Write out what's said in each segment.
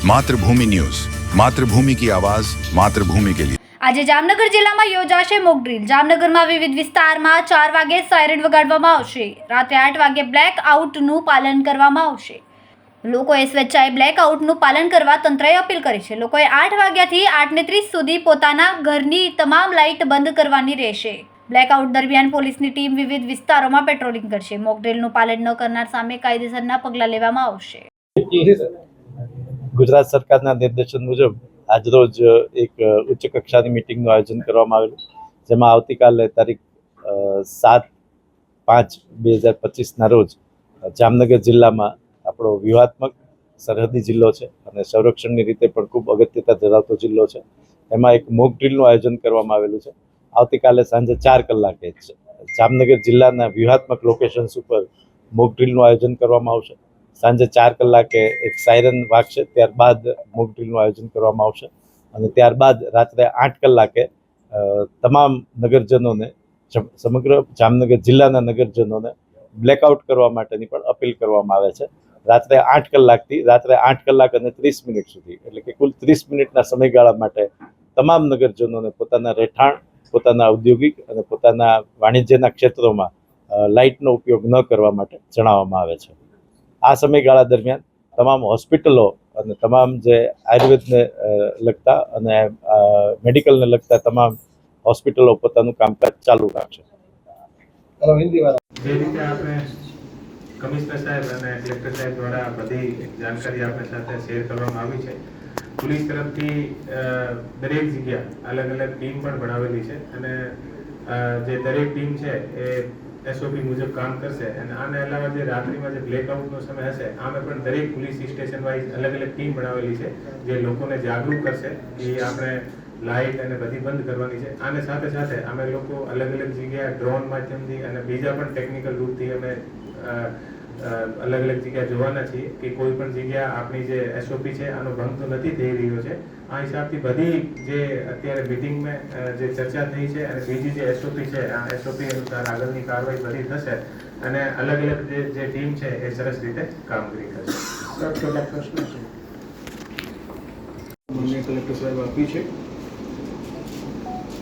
मातृभूमि न्यूज, मातृभूमि की आवाज, मातृभूमि के लिए। આજે જામનગર જિલ્લામાં યોજાશે મોક ડ્રીલ। જામનગરમાં વિવિધ વિસ્તારમાં 4 વાગે સાયરન વગાડવામાં આવશે। રાત્રે 8 વાગે બ્લેક આઉટનું પાલન કરવામાં આવશે। લોકોએ સ્વેચ્છાએ બ્લેક આઉટનું પાલન કરવા તંત્રએ અપીલ કરી છે। લોકોએ 8 વાગ્યાથી 8:30 સુધી પોતાના ઘરની તમામ લાઇટ બંધ કરવાની રહેશે। બ્લેકઆઉટ દરમિયાન પોલીસની ટીમ વિવિધ વિસ્તારોમાં પેટ્રોલિંગ કરશે। મોક ડ્રીલનું પાલન ન કરનાર સામે કાયદેસરના પગલાં લેવામાં આવશે। ગુજરાત સરકારના નિર્દેશન મુજબ આજરોજ એક ઉચ્ચ કક્ષાની મિટિંગનું આયોજન કરવામાં આવેલું, જેમાં આવતીકાલે તારીખ 7/5/2025ના રોજ જામનગર જિલ્લામાં આપણો વ્યૂહાત્મક સરહદી જિલ્લો છે અને સંરક્ષણની રીતે પણ ખૂબ અગત્યતા ધરાવતો જિલ્લો છે। એમાં એક મોક ડ્રીલનું આયોજન કરવામાં આવેલું છે। આવતીકાલે સાંજે 4 કલાકે જામનગર જિલ્લાના વ્યૂહાત્મક લોકેશન્સ ઉપર મોક ડ્રીલનું આયોજન કરવામાં આવશે। સાંજે 4 કલાકે એક સાયરન વાગશે, ત્યારબાદ મોક ડ્રીલનું આયોજન કરવામાં આવશે અને ત્યારબાદ રાત્રે 8 કલાકે તમામ નગરજનોને, સમગ્ર જામનગર જિલ્લાના નગરજનોને બ્લેકઆઉટ કરવા માટેની પણ અપીલ કરવામાં આવે છે। રાત્રે 8 કલાકથી રાત્રે 8 કલાક અને 30 મિનિટ સુધી, એટલે કે કુલ 30 મિનિટના સમયગાળા માટે તમામ નગરજનોને પોતાના રહેઠાણ, પોતાના ઔદ્યોગિક અને પોતાના વાણિજ્યના ક્ષેત્રોમાં લાઇટનો ઉપયોગ ન કરવા માટે જણાવવામાં આવે છે। આ સમયગાળા દરમિયાન તમામ હોસ્પિટલો અને તમામ જે આયુર્વેદને લગતા અને મેડિકલને લગતા તમામ હોસ્પિટલો પોતાનું કામકાજ ચાલુ રાખશે। જે રીતે આપણે કમિશનર સાહેબ અને કલેક્ટર સાહેબ દ્વારા બધી જાણકારી આપણી સાથે શેર કરવામાં આવી છે। પોલીસ તરફથી દરેક જગ્યા અલગ અલગ ટીમ પણ બનાવેલી છે અને જે દરેક ટીમ છે એ એસઓપી મુજબ કામ કરશે અને આને અલાવા જે રાત્રિમાં જે બ્લેકઆઉટનો સમય હશે આમે પણ દરેક પોલીસ સ્ટેશન વાઇઝ અલગ અલગ ટીમ બનાવેલી છે જે લોકોને જાગૃત કરશે કે આપણે લાઇટ અને બધી બંધ કરવાની છે। આને સાથે સાથે અમે લોકો અલગ અલગ જગ્યાએ ડ્રોન માધ્યમથી અને બીજા પણ ટેકનિકલ રૂપથી અમે અલગ અલગ જગ્યાએ જોવાના છીએ કે કોઈ પણ જગ્યા આપણી જે એસઓપી છે આનો ભંગ તો નથી થઈ રહ્યો છે। આ હિસાબથી બધી જે અત્યારે મિટિંગમાં જે ચર્ચા થઈ છે અને બીજી જે એસઓપી છે આ એસઓપી અનુસાર આગળની કાર્યવાહી બધી થશે અને અલગ અલગ જે ટીમ છે એ સરસ રીતે કામગીરી કરશે। કેટલાક પ્રશ્નો છે મને કલેક્ટર સાહેબ આપી છે।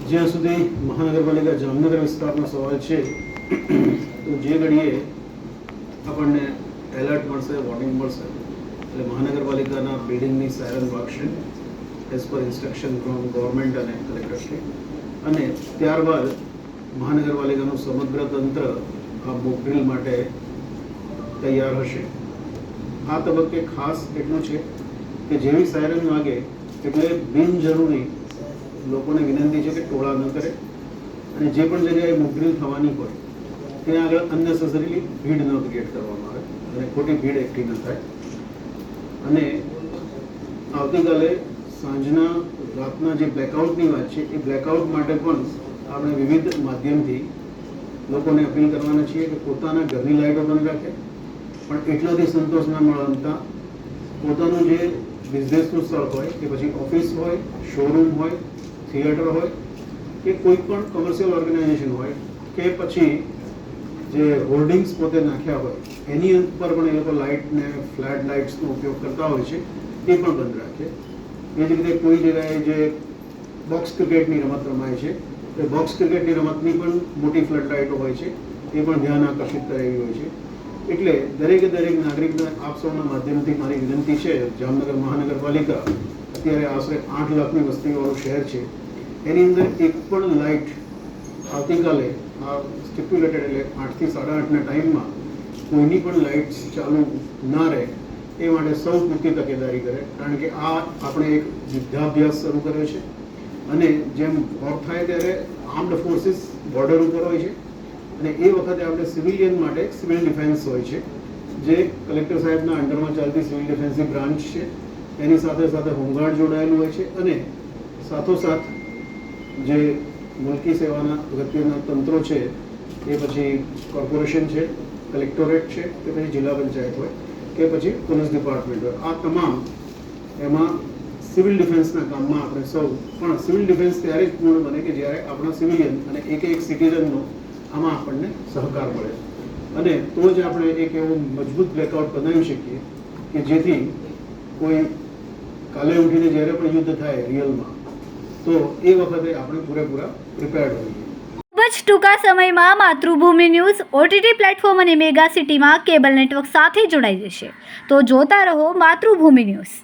જ્યાં સુધી મહાનગરપાલિકા જામનગર વિસ્તારનો સવાલ છે તો જે ઘડીએ આપણને એલર્ટ મળશે, વોર્નિંગ મળશે એટલે મહાનગરપાલિકાના બિલ્ડિંગની સાયરન વાગશે as per instruction from government અને કલેક્ટરશ્રી, અને ત્યારબાદ મહાનગરપાલિકાનું સમગ્ર તંત્ર આ મોક ડ્રીલ માટે તૈયાર હશે। આ તબક્કે ખાસ એટલું છે કે જેવી સાયરન વાગે એટલે બિનજરૂરી લોકોને વિનંતી છે કે ટોળા ન કરે અને જે પણ જગ્યાએ મોક ડ્રીલ થવાની હોય ત્યાં આગળ અનનેસેસરીલી ભીડ ન ક્રિએટ કરવામાં આવે અને ખોટી ભીડ એકઠી ન થાય। અને આવતીકાલે સાંજના રાતના જે બ્લેકઆઉટની વાત છે એ બ્લેકઆઉટ માટે પણ આપણે વિવિધ માધ્યમથી લોકોને અપીલ કરવાના છીએ કે પોતાના ઘરની લાઇટો બંધ રાખે, પણ એટલાથી સંતોષ ના મળતા પોતાનું જે બિઝનેસનું સ્થળ હોય કે પછી ઓફિસ હોય, શોરૂમ હોય, થિયેટર હોય કે કોઈ પણ કોમર્શિયલ ઓર્ગેનાઇઝેશન હોય કે પછી જે હોર્ડિંગ્સ પોતે નાખ્યા હોય એની ઉપર પણ એ લોકો લાઇટને ફ્લેટ લાઇટ્સનો ઉપયોગ કરતા હોય છે એ પણ બંધ રાખે। એ જ રીતે કોઈ જગ્યાએ જે બોક્સ ક્રિકેટની રમત રમાય છે એ બોક્સ ક્રિકેટની રમતની પણ મોટી ફ્લડ લાઇટો હોય છે એ પણ ધ્યાન આકર્ષિત કરે એવી હોય છે। એટલે દરેકે દરેક નાગરિકને આપ સૌના માધ્યમથી મારી વિનંતી છે, જામનગર મહાનગરપાલિકા અત્યારે આશરે 8 લાખની વસ્તીવાળું શહેર છે, એની અંદર એક પણ લાઇટ આવતીકાલે આ સ્ટિપ્યુલેટેડ એટલે 8 થી 8:30ના ટાઈમમાં કોઈની પણ લાઇટ્સ ચાલુ ના રહે એ માટે સૌ પૂરતી તકેદારી કરે, કારણ કે આ આપણે એક યુદ્ધાભ્યાસ શરૂ કર્યો છે અને જેમ વોર થાય ત્યારે આર્મ્ડ ફોર્સીસ બોર્ડર ઉપર હોય છે અને એ વખતે આપણે સિવિલિયન માટે સિવિલ ડિફેન્સ હોય છે જે કલેક્ટર સાહેબના અંડરમાં ચાલતી સિવિલ ડિફેન્સની બ્રાન્ચ છે, એની સાથે સાથે હોમગાર્ડ જોડાયેલું હોય છે અને સાથોસાથ જે મુલકી સેવાના અગત્યના તંત્રો છે એ પછી કોર્પોરેશન છે, કલેક્ટોરેટ છે કે પછી જિલ્લા પંચાયત હોય કે પછી પોલીસ ડિપાર્ટમેન્ટ હોય, આ તમામ એમાં સિવિલ ડિફેન્સના કામમાં આપણે સૌ, પણ સિવિલ ડિફેન્સ ત્યારે જ પૂર્ણ બને કે જ્યારે આપણા સિવિલિયન અને એક સિટીઝનનો આમાં આપણને સહકાર મળે અને તો જ આપણે એક એવું મજબૂત બ્લેકઆઉટ બનાવી શકીએ કે જેથી કોઈ કાલે ઉઠીને જ્યારે પણ યુદ્ધ થાય રિયલમાં, તો એ વખતે આપણે પૂરેપૂરા પ્રિપેર્ડ હોઈએ. ખૂબ જ ટૂંકા સમયમાં માતૃભૂમિ ન્યૂઝ OTT પ્લેટફોર્મ અને મેગા સિટીમાં કેબલ નેટવર્ક સાથે જોડાઈ જશે. તો જોતા રહો માતૃભૂમિ ન્યૂઝ.